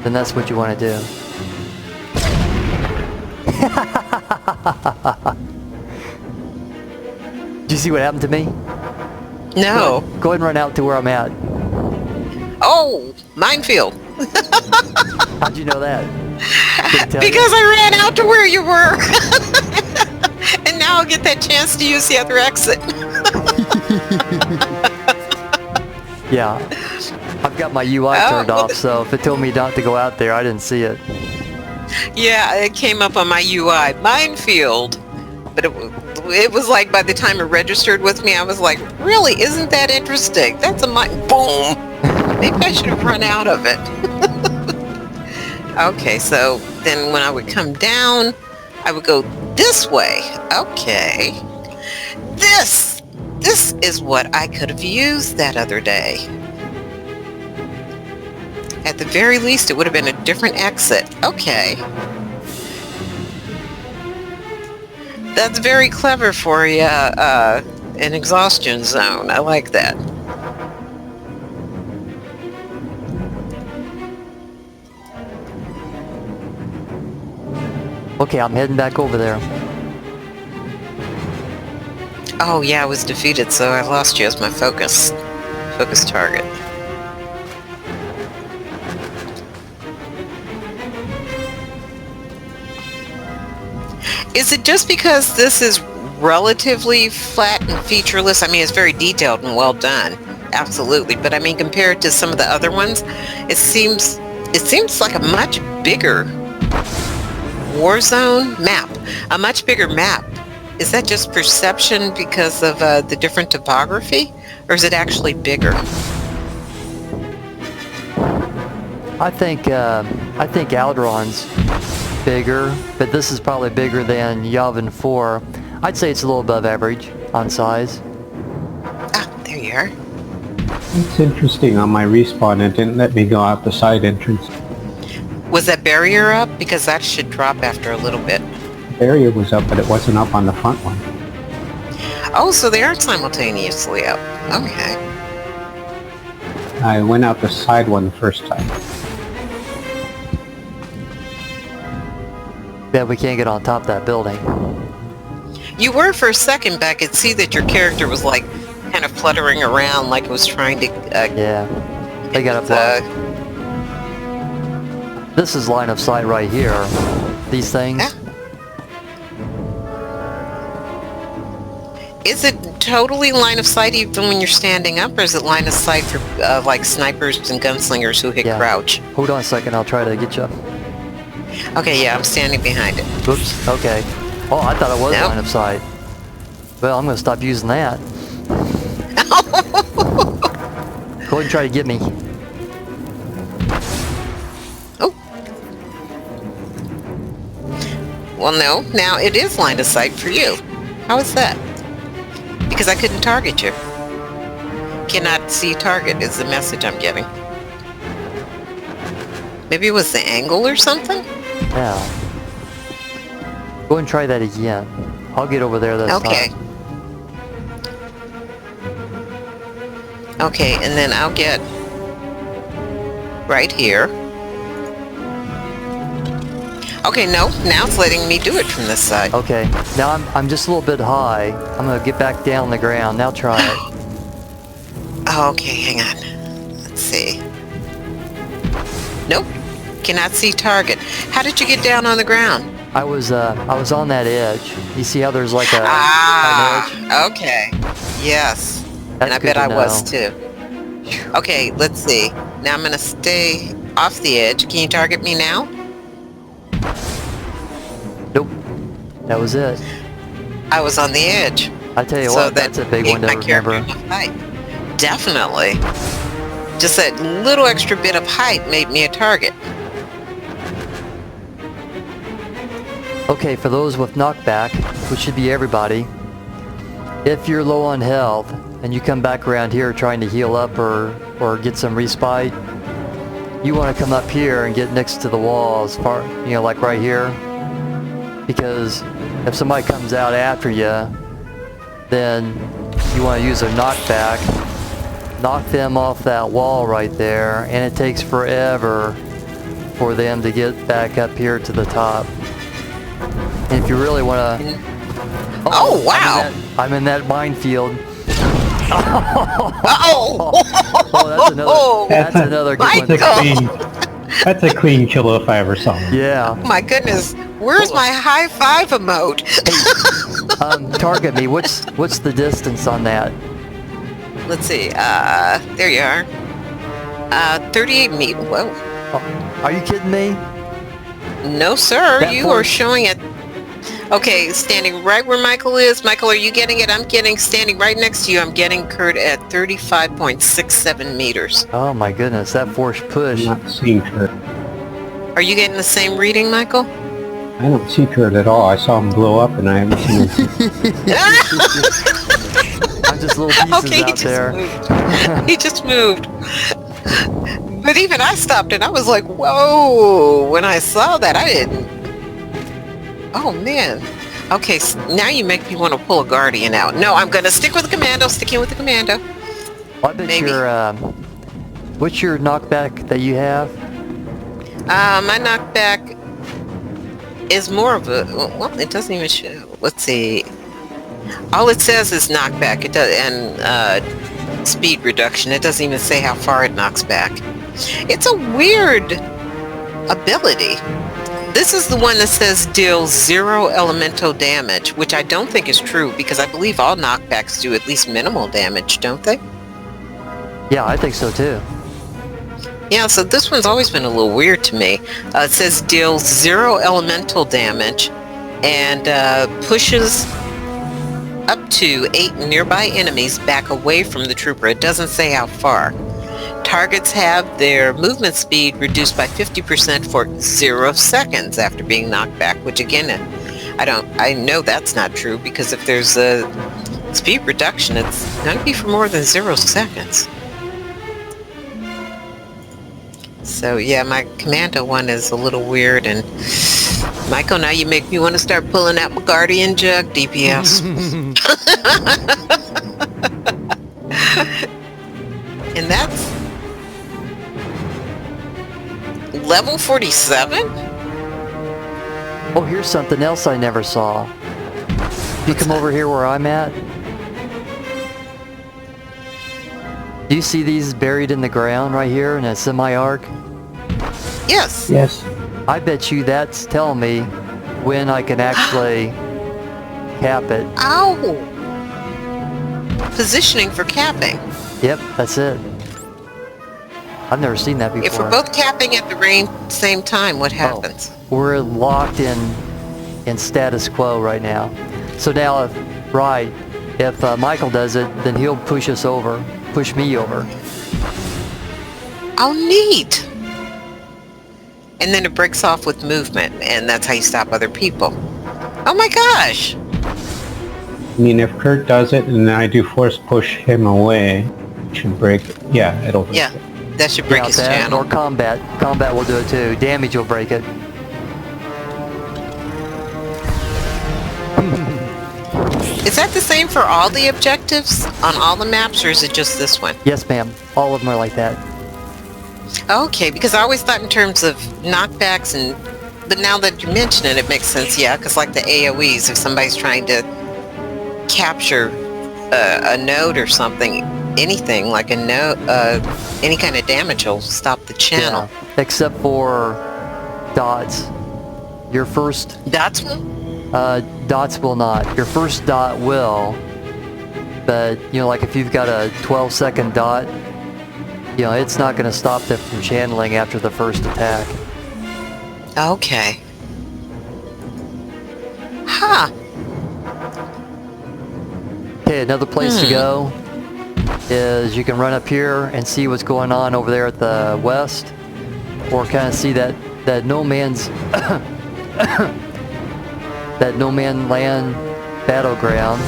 then that's what you want to do. Did you see what happened to me? No. Go ahead and run out to where I'm at. Oh, minefield. How'd you know that? Because I ran out to where you were. And now I'll get that chance to use the other exit. Yeah. I've got my UI turned off, so if it told me not to go out there, I didn't see it. Yeah, it came up on my UI. Minefield. But it was like by the time it registered with me, I was like, really, isn't that interesting? That's a mine. Boom. Maybe I should have run out of it. Okay, so then when I would come down, I would go this way. Okay. This is what I could have used that other day. At the very least, it would have been a different exit. Okay. That's very clever for you, an exhaustion zone. I like that. Okay, I'm heading back over there. Oh yeah, I was defeated, so I lost you as my focus target. Is it just because this is relatively flat and featureless? I mean, it's very detailed and well done, absolutely. But I mean, compared to some of the other ones, it seems like a much bigger Warzone map, a much bigger map. Is that just perception because of the different topography, or is it actually bigger? I think Alderon's bigger, but this is probably bigger than Yavin 4. I'd say it's a little above average on size. Ah, there you are. It's interesting, on my respawn it didn't let me go out the side entrance. Was that barrier up? Because that should drop after a little bit. The barrier was up, but it wasn't up on the front one. Oh, so they are simultaneously up. Okay. I went out the side one the first time. Yeah, we can't get on top of that building. You were for a second, but I could see that your character was like kind of fluttering around like it was trying to... yeah, they got a block. This is line of sight right here. These things. Yeah. Is it totally line of sight even when you're standing up, or is it line of sight for like snipers and gunslingers who hit crouch? Hold on a second, I'll try to get you. Okay, yeah, I'm standing behind it. Oops, okay. Oh, I thought it was line of sight. Well, I'm going to stop using that. Go ahead and try to get me. Oh. Well, no, now it is line of sight for you. How is that? Because I couldn't target you. Cannot see target is the message I'm getting. Maybe it was the angle or something? Yeah. Go and try that again. I'll get over there this time. Okay, and then I'll get right here. Okay, no, now it's letting me do it from this side. Okay, now I'm just a little bit high. I'm gonna get back down on the ground. Now try it. Okay, hang on. Let's see. Nope, cannot see target. How did you get down on the ground? I was on that edge. You see how there's like an edge? Okay. Yes. That's and I good bet to I know. was too. Okay, let's see. Now I'm gonna stay off the edge. Can you target me now? Nope. That was it. I was on the edge. I tell you So what, that's a big one to my character remember. enough height. Definitely. Just that little extra bit of height made me a target. Okay, for those with knockback, which should be everybody, if you're low on health and you come back around here trying to heal up or get some respite, you want to come up here and get next to the wall as far, you know, like right here. Because if somebody comes out after you, then you want to use a knockback, knock them off that wall right there, and it takes forever for them to get back up here to the top. And if you really want to... Oh, wow. I'm in that minefield. Uh-oh! Oh, that's another good one. That's a clean kill if I ever saw one. Yeah. My goodness, where's my high five emote? Hey, target me. What's the distance on that? Let's see. There you are. 38 meters. Whoa. Oh, are you kidding me? No, sir. That You point- are showing it. Okay, standing right where Michael is. Michael, are you getting it? I'm getting, standing right next to you, I'm getting Kurt at 35.67 meters. Oh my goodness, that forced push. I'm not seeing Kurt. Are you getting the same reading, Michael? I don't see Kurt at all. I saw him blow up and I haven't seen him. I'm just little pieces Okay, out there. moved. He just moved. But even I stopped and I was like, whoa, when I saw that, I didn't. Oh, man. Okay, now you make me want to pull a Guardian out. No, I'm going to stick with the Commando, sticking with the Commando. Well, I bet Maybe. what's your knockback that you have? My knockback is more of a, well, it doesn't even show. Let's see. All it says is knockback. It does, and speed reduction. It doesn't even say how far it knocks back. It's a weird ability. This is the one that says deals 0 elemental damage, which I don't think is true because I believe all knockbacks do at least minimal damage, don't they? Yeah, I think so too. Yeah, so this one's always been a little weird to me. It says deals 0 elemental damage and pushes up to 8 nearby enemies back away from the trooper. It doesn't say how far. Targets have their movement speed reduced by 50% for 0 seconds after being knocked back, which again, I know that's not true because if there's a speed reduction, it's going to be for more than 0 seconds. So yeah, my Commando one is a little weird, and Michael, now you make me want to start pulling out my Guardian Jug DPS. And that's level 47? Oh, here's something else I never saw. You come over here where I'm at. Do you see these buried in the ground right here in a semi-arc? Yes. Yes. I bet you that's telling me when I can actually cap it. Ow! Positioning for capping. Yep, that's it. I've never seen that before. If we're both capping at the same time, what happens? We're locked in status quo right now. So now, if Michael does it, then he'll push me over. Oh, neat! And then it breaks off with movement, and that's how you stop other people. Oh my gosh! I mean, if Kurt does it and I do force push him away, it should break. Yeah, it'll break Yeah, it. that should break his channel. Or combat. Combat will do it too. Damage will break it. Is that the same for all the objectives on all the maps, or is it just this one? Yes, ma'am. All of them are like that. Okay, because I always thought in terms of knockbacks, but now that you mention it, it makes sense, yeah, because like the AoEs, if somebody's trying to capture a node or something, anything like a node, any kind of damage will stop the channel. Yeah, except for dots. Your first That's dots will not. Your first dot will, but like if you've got a 12-second dot, it's not going to stop them from channeling after the first attack. okay. Huh. Okay, another place to go is you can run up here and see what's going on over there at the west, or kind of see that no man's that no man land battleground.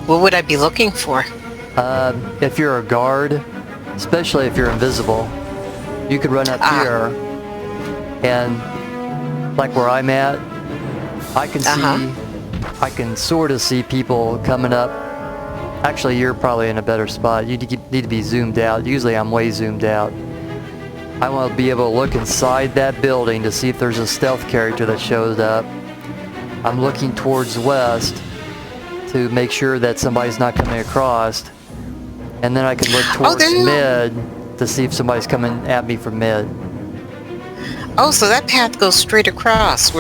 What would I be looking for? If you're a guard, especially if you're invisible, you could run up here, and like where I'm at, I can see I can sort of see people coming up. Actually, you're probably in a better spot. You need to be zoomed out. Usually I'm way zoomed out. I want to be able to look inside that building to see if there's a stealth character that shows up. I'm looking towards west to make sure that somebody's not coming across. And then I can look towards mid to see if somebody's coming at me from mid. Oh, so that path goes straight across.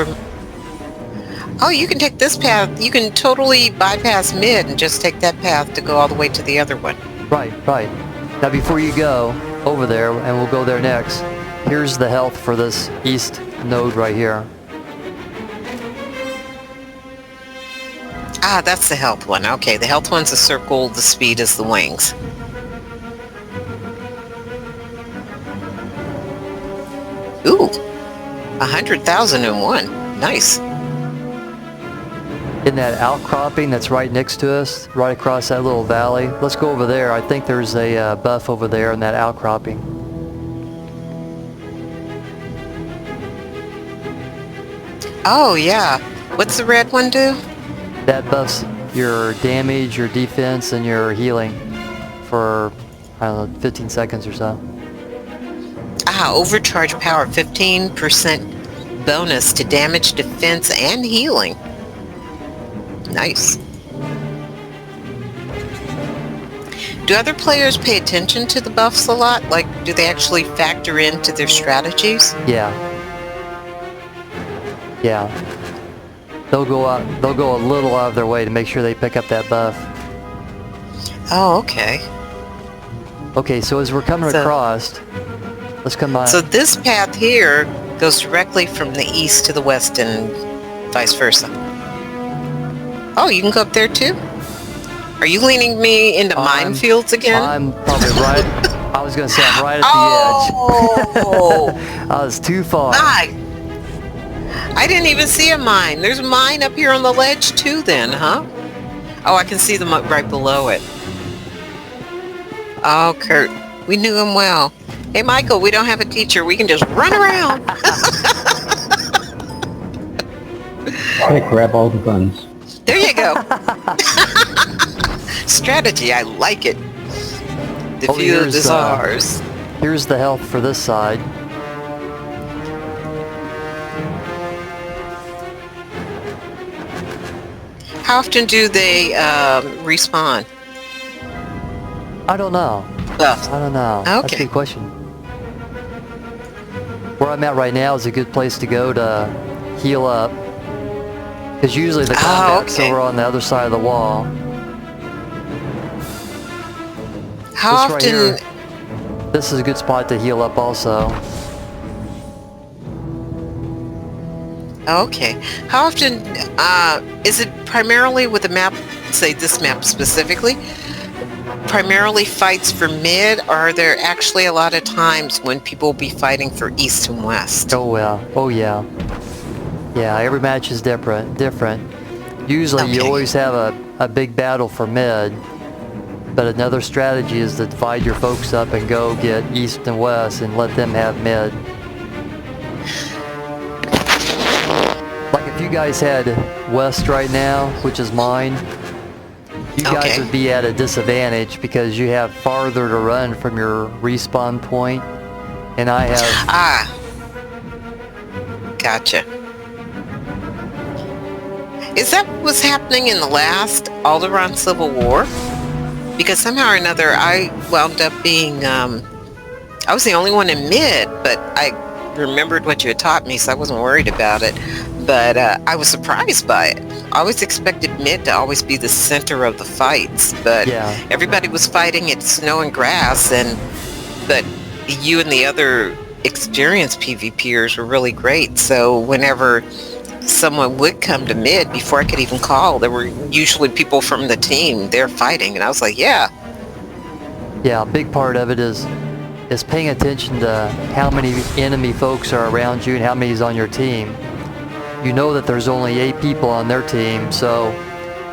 Oh, you can take this path. You can totally bypass mid and just take that path to go all the way to the other one. Right, right. Now before you go over there, and we'll go there next, here's the health for this east node right here. Ah, that's the health one. Okay, the health one's the circle, the speed is the wings. Ooh, 100,001. Nice. In that outcropping that's right next to us, right across that little valley. Let's go over there. I think there's a buff over there in that outcropping. Oh, yeah. What's the red one do? That buffs your damage, your defense, and your healing for, I don't know, 15 seconds or so. Ah, overcharge power, 15% bonus to damage, defense, and healing. Nice. Do other players pay attention to the buffs a lot? Like, do they actually factor into their strategies? Yeah. Yeah. They'll go a little out of their way to make sure they pick up that buff. Oh, okay. Okay, so as we're coming across, let's come on. So this path here goes directly from the east to the west and vice versa. Oh, you can go up there too? Are you leaning me into minefields again? I'm probably right. I was going to say I'm right at the edge. I was too far. I didn't even see a mine. There's a mine up here on the ledge too then, huh? Oh, I can see them up right below it. Oh, Kurt, we knew him well. Hey, Michael, we don't have a teacher. We can just run around. Try to grab all the guns. There you go. Strategy, I like it. The view is ours. Here's the health for this side. How often do they respawn? I don't know. I don't know. Okay. That's a good question. Where I'm at right now is a good place to go to heal up. Because usually the combat's over on the other side of the wall. How often? Right here, this is a good spot to heal up also. Okay. How often is it primarily with the map, say this map specifically, primarily fights for mid, or are there actually a lot of times when people will be fighting for east and west? Oh, yeah. Oh, yeah. Yeah, every match is different. Usually you always have a big battle for mid, but another strategy is to divide your folks up and go get east and west and let them have mid. Like if you guys had west right now, which is mine, you guys would be at a disadvantage because you have farther to run from your respawn point, and I have... Ah, gotcha. Is that what was happening in the last Alderaan Civil War? Because somehow or another I wound up being, I was the only one in mid, but I remembered what you had taught me, so I wasn't worried about it. But I was surprised by it. I always expected mid to always be the center of the fights, but everybody was fighting at snow and grass, but you and the other experienced PvPers were really great, so whenever someone would come to mid, before I could even call, there were usually people from the team there fighting, and I was like, yeah, a big part of it is paying attention to how many enemy folks are around you and how many's on your team. You know that there's only 8 people on their team, so